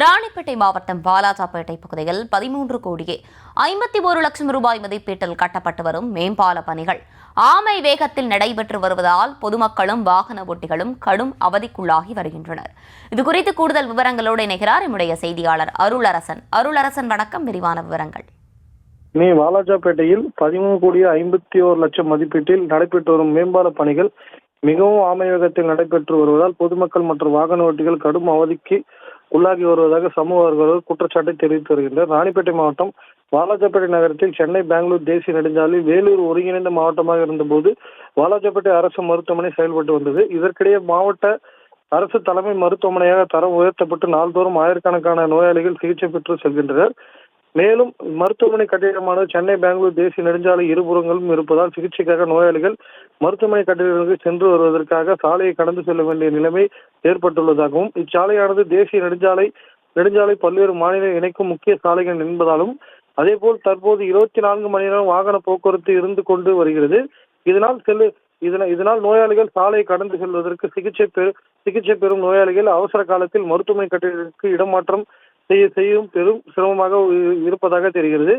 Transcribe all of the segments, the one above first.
ராணிப்பேட்டை மாவட்டம் வாலாஜாபேட்டை பகுதியில் 13 கோடியே 51 லட்சம் ரூபாய் மதிப்பீட்டில் கட்டப்பட்டு வரும் மேம்பால பணிகள் ஆமை வேகத்தில் நடைபெற்று வருவதால் பொதுமக்களும் வாகன ஓட்டிகளும் கடும் அவதிக்குள்ளாகி வருகின்றனர். இதுகுறித்து கூடுதல் விவரங்களோடு இணைகிறார் நம்முடைய செய்தியாளர் அருளரசன். வணக்கம். விரிவான விவரங்கள். வாலாஜாபேட்டையில் 13 கோடியே 51 லட்சம் மதிப்பீட்டில் நடைபெற்று வரும் மேம்பால பணிகள் மிகவும் ஆமை வேகத்தில் நடைபெற்று வருவதால் பொதுமக்கள் மற்றும் வாகன ஓட்டிகள் கடும் அவதிக்கு உள்ளாகி வருவதாக சமூக ஆர்வலர்கள் குற்றச்சாட்டை தெரிவித்து வருகின்றனர். ராணிப்பேட்டை மாவட்டம் வாலாஜாபேட்டை நகரத்தில் சென்னை பெங்களூர் தேசிய நெடுஞ்சாலையில் வேலூர் ஒருங்கிணைந்த மாவட்டமாக இருந்தபோது வாலாஜாபேட்டை அரசு மருத்துவமனை செயல்பட்டு வந்தது. இதற்கிடையே மாவட்ட அரசு தலைமை மருத்துவமனையாக தரம் உயர்த்தப்பட்டு நாள்தோறும் ஆயிரக்கணக்கான நோயாளிகள் சிகிச்சை பெற்று செல்கின்றனர். மேலும் மருத்துவமனை கட்டிடமானது சென்னை பெங்களூர் தேசிய நெடுஞ்சாலை இருபுறங்களும் இருப்பதால் சிகிச்சைக்காக நோயாளிகள் மருத்துவமனை கட்டிடங்களுக்கு சென்று வருவதற்காக சாலையை கடந்து செல்ல வேண்டிய நிலைமை ஏற்பட்டுள்ளதாகவும் இச்சாலையானது தேசிய நெடுஞ்சாலை பல்வேறு மாநில இணைக்கும் முக்கிய சாலைகள் என்பதாலும் அதேபோல் தற்போது 24 மணி நேரம் வாகன போக்குவரத்து இருந்து கொண்டு வருகிறது. இதனால் நோயாளிகள் சாலையை கடந்து செல்வதற்கு சிகிச்சை பெறும் நோயாளிகள் அவசர காலத்தில் மருத்துவமனை கட்டிடத்திற்கு இடமாற்றம் செய்யும் பெரும் சிரமமாக இருப்பதாக தெரிகிறது.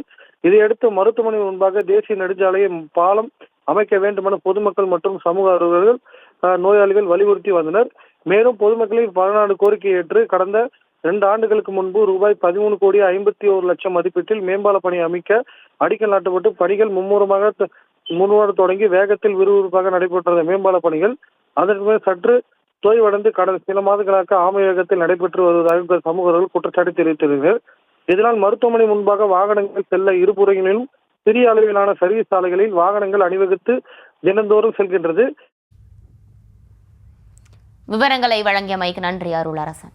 இதையடுத்து மருத்துவமனை முன்பாக தேசிய நெடுஞ்சாலையை பாலம் அமைக்க வேண்டும் என பொதுமக்கள் மற்றும் சமூக ஆர்வலர்கள் நோயாளிகள் வலியுறுத்தி வந்தனர். மேலும் பொதுமக்களின் 14 கோரிக்கையை ஏற்று கடந்த 2 ஆண்டுகளுக்கு முன்பு ரூபாய் 13 கோடியே 51 லட்சம் மதிப்பீட்டில் மேம்பால பணி அமைக்க அடிக்கல் நாட்டப்பட்டு பணிகள் மும்முரமாக தொடங்கி வேகத்தில் விறுவிறுப்பாக நடைபெற்ற மேம்பால பணிகள் அதற்கு மேல் சற்று தோய்வடைந்து கடந்த சில மாதங்களாக ஆமை வேகத்தில் நடைபெற்று வருவதாக சமூகர்கள் குற்றச்சாட்டு தெரிவித்துள்ளனர். இதனால் மருத்துவமனை முன்பாக வாகனங்கள் செல்ல இருபுறங்களிலும் சிறிய அளவிலான சர்வீஸ் சாலைகளில் வாகனங்கள் அணிவகுத்து தினந்தோறும் செல்கின்றது. விவரங்களை வழங்கியமைக்கு நன்றி அருளரசன்.